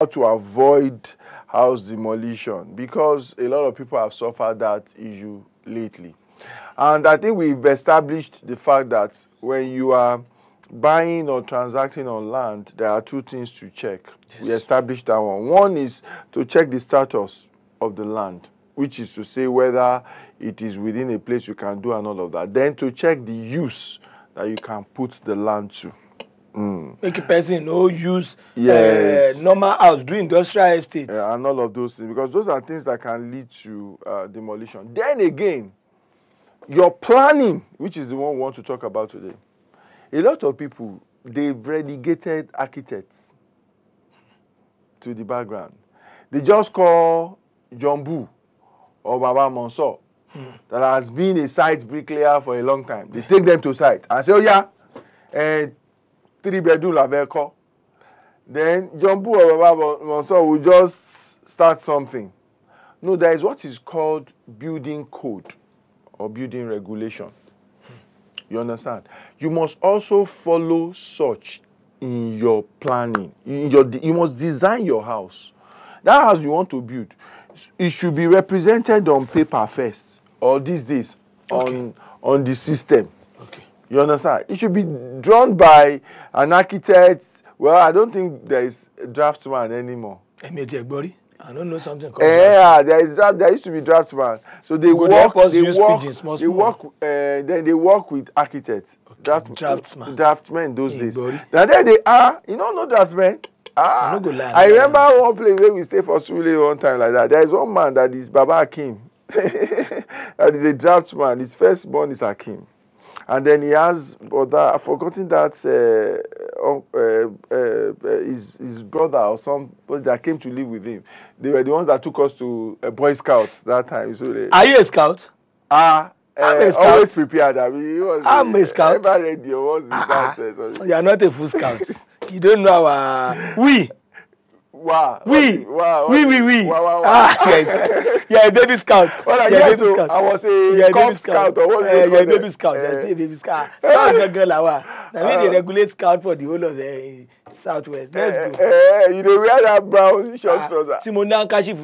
to avoid house demolition, because a lot of people have suffered that issue lately. And I think we've established the fact that when you are buying or transacting on land, there are two things to check. Yes. We established that one. One is to check the status of the land, which is to say whether it is within a place you can do and all of that. Then to check the use that you can put the land to. Make a person use normal house, do industrial estates. And all of those things, because those are things that can lead to demolition. Then again, your planning, which is the one we want to talk about today. A lot of people, they've relegated architects to the background. They just call Jumbu or Baba Monso that has been a site bricklayer for a long time. They take them to site and say, oh yeah, 3-bedroom Laveko. Then Jumbu or Baba Monso will just start something. No, there is what is called building code or building regulation. You understand? You must also follow such in your planning. You must design your house. That house you want to build, it should be represented on paper first, or these days on the system. Okay. You understand? It should be drawn by an architect. Well, I don't think there is a draftsman anymore. I don't know something called there used to be draftsman. So they work with architects. Okay. Draftsmen those days. Now there they are. You don't know draftsmen. I remember one place where we stayed for Sule one time like that. There is one man that is Baba Akim. That is a draftsman. His firstborn is Akim. And then he has, I've forgotten that his brother or somebody that came to live with him. They were the ones that took us to Boy Scouts that time. So are you a scout? I'm a scout. Always prepared. I mean, I'm a scout. Never ready. You are not a full scout. You don't know our... Wow. We. Wow. Yes. You're a baby scout. Well, scout. I was a cop scout. Or what you're a baby scout. I say a baby scout. Scout girl. I mean, they regulate scout for the whole of the Southwest. Let's go. You know, wear that brown short trouser. Simona Kashif.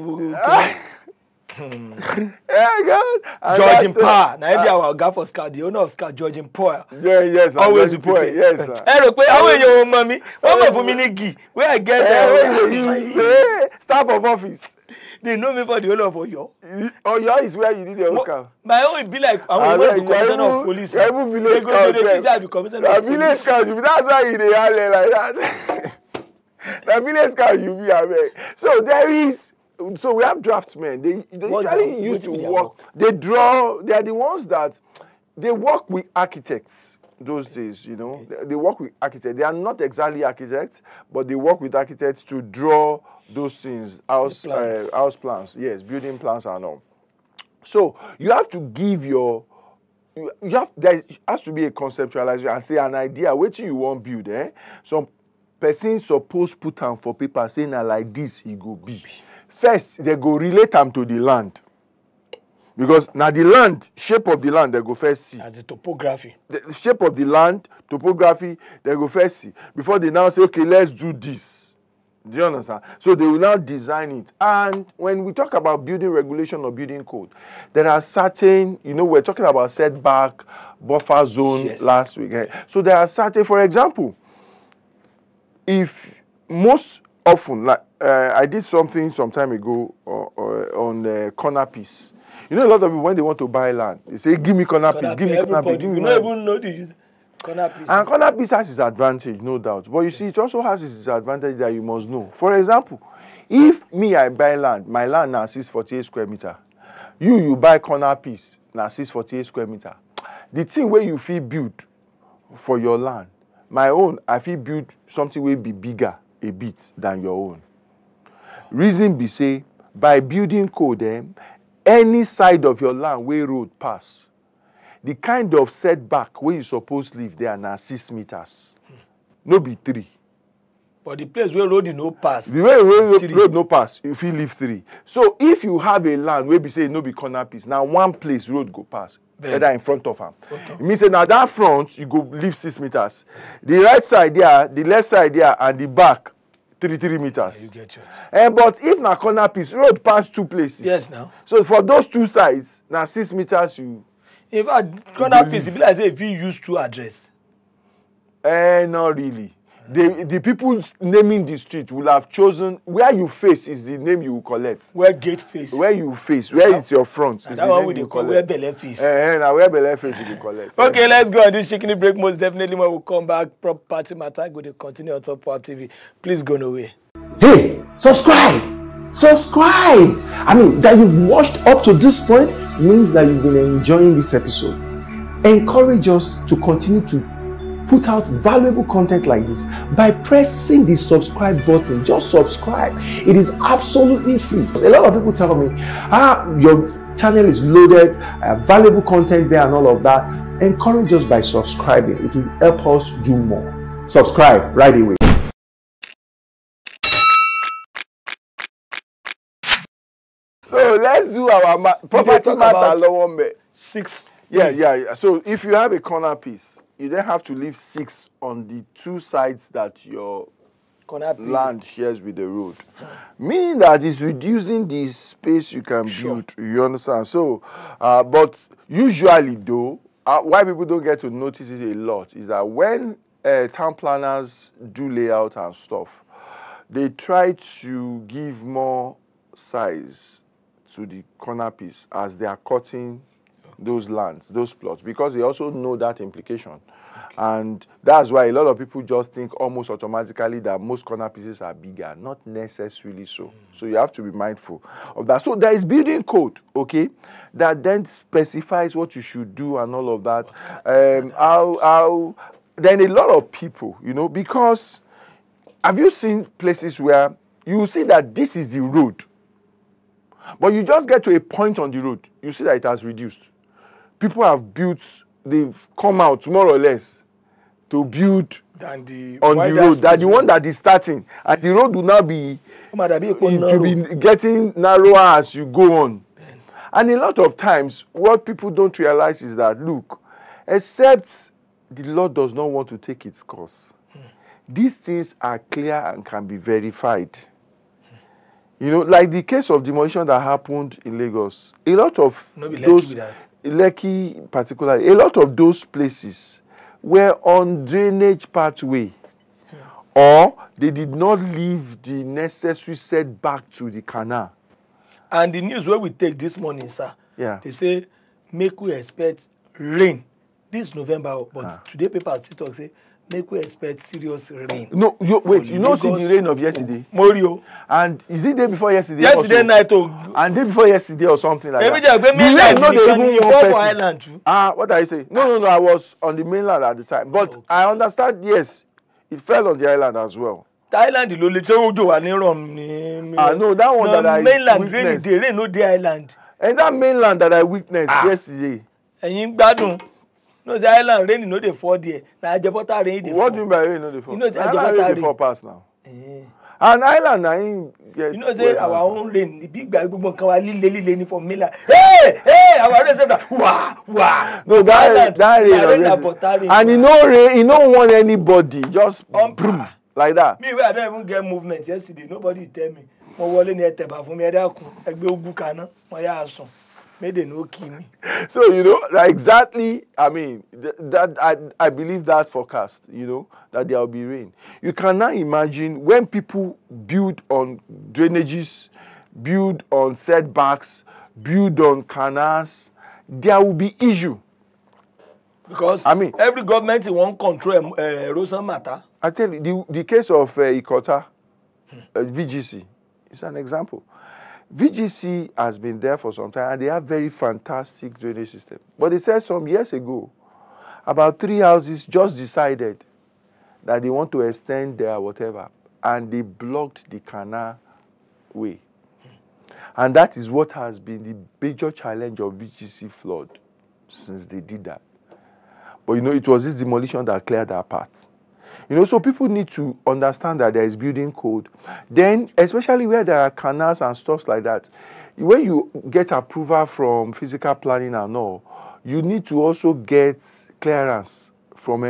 George in Power. Now, if you are a guy for scout, the owner of scout, George in Power. Yes. Always be prepared. Yes, sir. How are you, mommy? What for me, Niki? Where I get you say staff of office. They know me for the whole of Oyo. Oyo is where you did your scout. My own be like, I want to be commissioner of police. You're even village scout. Village scout. That's why you dey handle like that. The village scout you be away. So there is. So we have draftsmen. They usually used to work. They draw. They are the ones that they work with architects those days. You know, they work with architects. They are not exactly architects, but they work with architects to draw those things, house plans. Yes, building plans and all. So you have to give your. There has to be a conceptualization and say an idea. What you want build? Some person suppose put them for paper saying like this it go be. First, they go relate them to the land. Because now the land, shape of the land, they go first see. As the topography. The shape of the land, topography, they go first see. Before they now say, okay, let's do this. Do you understand? So they will now design it. And when we talk about building regulation or building code, there are certain, we're talking about setback, buffer zone last week. So there are certain, for example, if most often, like I did something some time ago on the corner piece. A lot of people, when they want to buy land, they say, give me corner piece, give me corner piece. You don't even know the corner piece. And corner piece has its advantage, no doubt. But you see, it also has its disadvantage that you must know. For example, if I buy land, my land now 648 square meter. You buy corner piece, now 648 square meter. The thing where you feel build for your land, my own, I feel build something will be bigger a bit than your own. Reason be say, by building code, any side of your land where road pass, the kind of setback where you suppose live there now 6 meters. No be 3. But the place where road no pass. The way road no pass, you feel live 3. So if you have a land where be say no be corner piece, now one place road go pass, whether in front of them. Okay. It means that now that front you go live 6 meters. The right side there, the left side there, and the back 3 meters. Yeah, you get yours. But if na corner piece, road pass 2 places. Yes, now. So for those 2 sides, na 6 meters you. In fact, corner piece, it be like say if you use 2 address. Not really. The people naming the street will have chosen where you face is the name you will collect. Where gate face. Where you face, where it's your front. That one we call where belle face. Now where belle face you will collect. Okay, let's go on this chicken break. Most definitely when we come back, property matter go to continue on Top Pop TV. Please go nowhere. Hey, subscribe! Subscribe! I mean, that you've watched up to this point means that you've been enjoying this episode. Encourage us to continue to put out valuable content like this by pressing the subscribe button. Just subscribe. It is absolutely free. A lot of people tell me, your channel is loaded, valuable content there and all of that. Encourage us by subscribing. It will help us do more. Subscribe right away. So let's do our property matter. 6. Yeah. So if you have a corner piece, you then have to leave 6 on the 2 sides that your land shares with the road. Meaning that it's reducing the space you can build. You understand? So, but usually though, why people don't get to notice it a lot is that when town planners do layout and stuff, they try to give more size to the corner piece as they are cutting those lands, those plots, because they also know that implication. And that's why a lot of people just think almost automatically that most corner pieces are bigger. Not necessarily so. So you have to be mindful of that. So there is building code, okay, that then specifies what you should do and all of that. Then a lot of people, because have you seen places where you see that this is the road, but you just get to a point on the road, you see that it has reduced. People have built, they've come out more or less to build on the road. That the one that is starting, and the road will now be getting narrower as you go on. And a lot of times, what people don't realize is that, look, except the Lord does not want to take its course, these things are clear and can be verified. Like the case of demolition that happened in Lagos, a lot of those, Lekki particularly, a lot of those places were on drainage pathway, or they did not leave the necessary setback to the canal. And the news where we take this morning, sir, they say, make we expect rain this November, but today papers still talk, say, make we expect serious rain. No, wait, you know see the rain of yesterday? Morio. And is it day before yesterday? Yesterday night. And day before yesterday or something like that. The mainland, what are you saying? No, I was on the mainland at the time. But I understand, yes, it fell on the island as well. The island, no, that one that I mainland, witnessed. Rain, no the island. And that mainland that I witnessed yesterday. And you bad. No, the island rain no dey fall there. Na Ajebota rain dey fall. What do you mean by rain no dey fall? The Ajebota rain dey fall pass now. An island na him get. Say our own rain, the big bag gbogbo kan wa lile ni for mainland. Hey, our rain say that. Wow. No, that rain. And he no want anybody just boom like that. Me wey I don't even get movement yesterday. Nobody tell me. Mo wọlé ní eteba fún mi ẹ dákun. Ẹgbẹ́ ogun kana. Mo ya asun. May they no kill me. So, exactly, I mean, I believe that forecast, that there will be rain. You can now imagine when people build on drainages, build on setbacks, build on canals, there will be issue. Because every government won't control erosion matter. I tell you, the case of Ikota, VGC, is an example. VGC has been there for some time, and they have very fantastic drainage system. But they said some years ago, about 3 houses just decided that they want to extend their whatever, and they blocked the canal way. And that is what has been the major challenge of VGC flood since they did that. But it was this demolition that cleared that path. So people need to understand that there is building code. Then, especially where there are canals and stuff like that, when you get approval from physical planning and all, you need to also get clearance from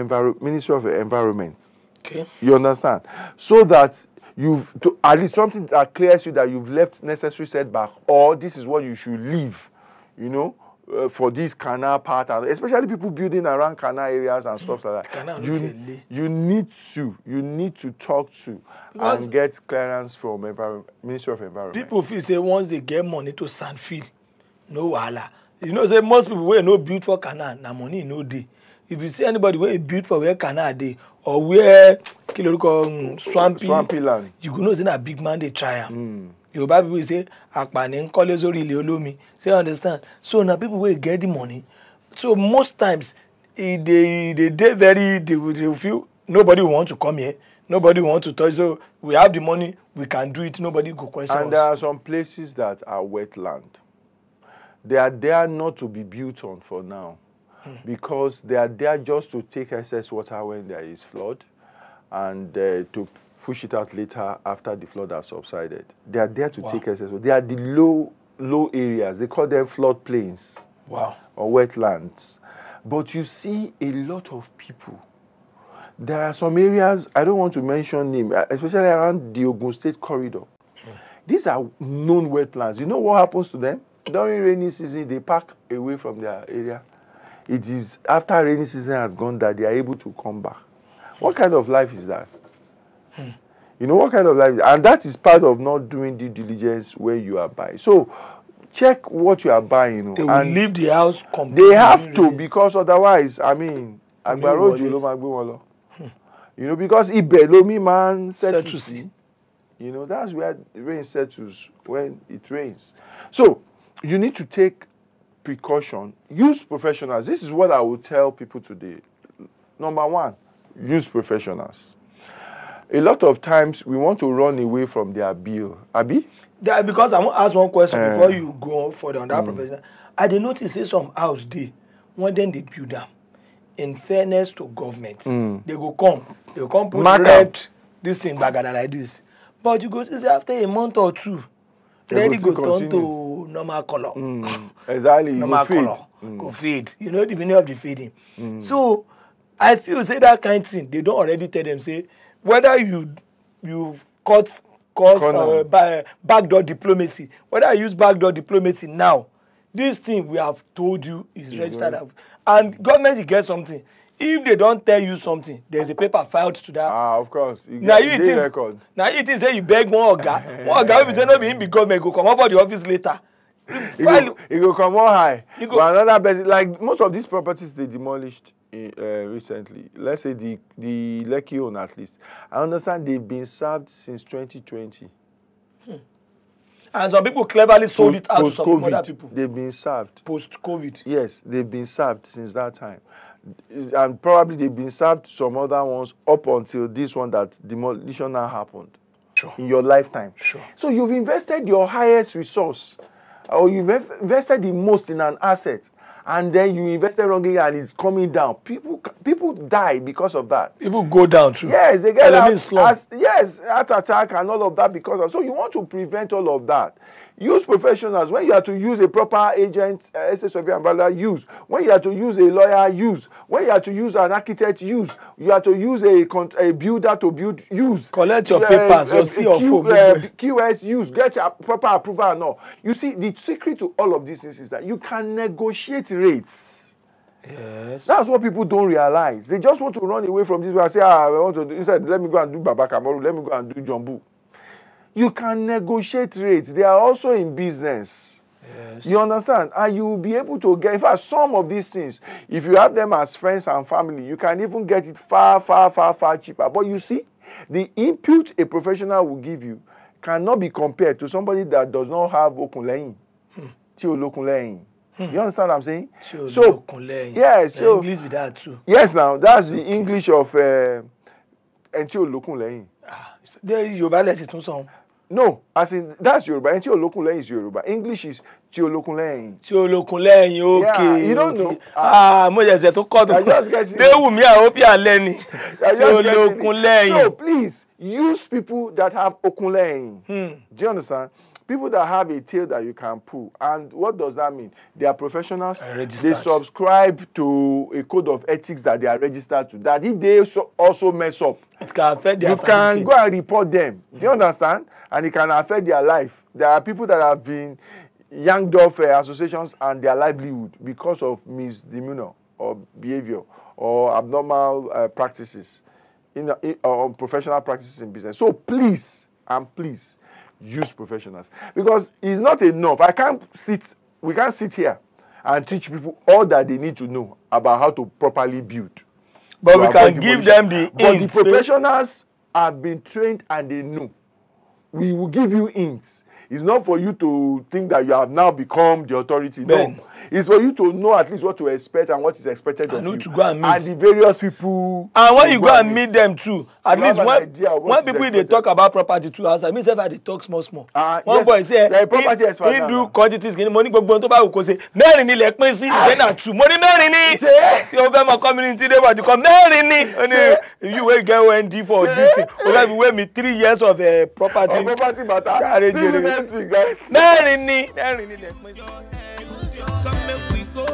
Ministry of Environment. Okay. You understand? So that at least something that clears you that you've left necessary setback, or this is what you should leave, you know, for this canal part, and especially people building around canal areas and stuff like that. You need to talk to because and get clearance from Ministry of Environment. People feel say once they get money to sand field, no wahala. You know, say most people wey no build for canal, na money no dey. If you see anybody wey build for where canal dey or where swampy land, you go know say na big man dey try am. Yoruba people say akpani nkole zori ile olomi. Say understand. So now people wey get the money. So most times they feel nobody want to come here. Nobody want to touch. So we have the money, we can do it. Nobody go question us. And there are some places that are wetland. They are there not to be built on for now, because they are there just to take excess water when there is flood, and to push it out later after the flood has subsided. They are there to take excess water. They are the low areas. They call them flood plains or wetlands. But you see a lot of people. There are some areas, I don't want to mention names, especially around the Ogun State corridor. These are known wetlands. You know what happens to them? During rainy season, they pack away from their area. It is after rainy season has gone that they are able to come back. What kind of life is that? You know what kind of life is that? And that is part of not doing due diligence when you are buying. So check what you are buying. You know, they will leave the house completely. They have to, because otherwise, I mean, you know, because Ibelomi man said to see. You know, that's where the rain settles when it rains. So you need to take precaution. Use professionals. This is what I will tell people today. Number one, use professionals. A lot of times we want to run away from their bill. Abi? Yeah, because I want to ask one question before you go on further on that professional. I did notice say some house dey when then they build them. In fairness to government, they go come put red this thing bagada like this. But you go see after a month or two, then it go turn to normal color. Exactly. Normal color. Go fade. You know the meaning of the fading. So I feel say that kind of thing, they don't already tell them say whether you cause backdoor diplomacy, whether I use backdoor diplomacy now, this thing we have told you is registered. And government get something. If they don't tell you something, there's a paper filed to that. Of course. Now it is say you beg one oga. One oga will say no be him be government go come up for the office later. It go come on high. But another person, like most of these properties they demolished recently. Let's say the Lekki one at least. I understand they've been served since 2020. And some people cleverly sold it out to some other people. They've been served. Post-COVID. Yes, they've been served since that time. And probably they've been served some other ones up until this one that demolition now happened. Sure. In your lifetime. Sure. So you've invested your highest resource, or you've invested the most in an asset, and then you invested wrongly and it's coming down. People die because of that. People go down too. Yes, they get heart attack and all of that because of. So you want to prevent all of that. Use professionals. When you have to use a proper agent, surveyor and valuer, use. When you have to use a lawyer, use. When you have to use an architect, use. You have to use a builder to build, use. Collect your papers, your QS, use. Get a proper approval and all. You see, the secret to all of these things is that you can negotiate rates. Yes. That's what people don't realize. They just want to run away from this and say, I want to do, instead, let me go and do Baba Kamaru, let me go and do Jumbo. You can negotiate rates. They are also in business. Yes. You understand? And you will be able to get, in fact, some of these things, if you have them as friends and family, you can even get it far, far, far, far cheaper. But you see, the input a professional will give you cannot be compared to somebody that does not have okunleyin. You understand what I'm saying? So, yes. So, English with that too. Yes, now, that's the English of Entio Lokunleyin. Yoruba lesson tún sọ. No, as in that's Yoruba. And Tiolokunleyin is Yoruba. English is Tiolokunleyin. Tiolokunleyin, okay. Yeah, you don't know. Mo jẹ́ tó kọ́ tó. I just get it. They wù mí, I hope you are learning. Tiolokunleyin. So please use people that have Okunleyin. Do you understand? people that have a tail that you can pull. And what does that mean? They are professionals. They subscribe to a code of ethics that they are registered to. That if they also mess up, it can affect their you can go and report them. Do you understand? And it can affect their life. There are people that have been yanked off associations and their livelihood because of misdemeanor or behavior or abnormal practices or professional practices in business. So please, use professionals, because it's not enough. We can't sit here and teach people all that they need to know about how to properly build. But we can give them the hints. But the professionals have been trained and they know. We will give you hints. It's not for you to think that you have now become the authority. No. It's for you to know at least what to expect and what is expected of you. To go and meet. And the various people. And when you go and meet them too, at least when people they talk about property too, as I mean, if they talk small. One boy say, he do quantities, money go to buy say, Mary ni le pin si, then at two money Mary ni. You over my community they want to come Mary ni. You will get OND for this thing. Over we me 3 years of property. Property matter. See you next week, guys. Mary ni le pin. Come make we go.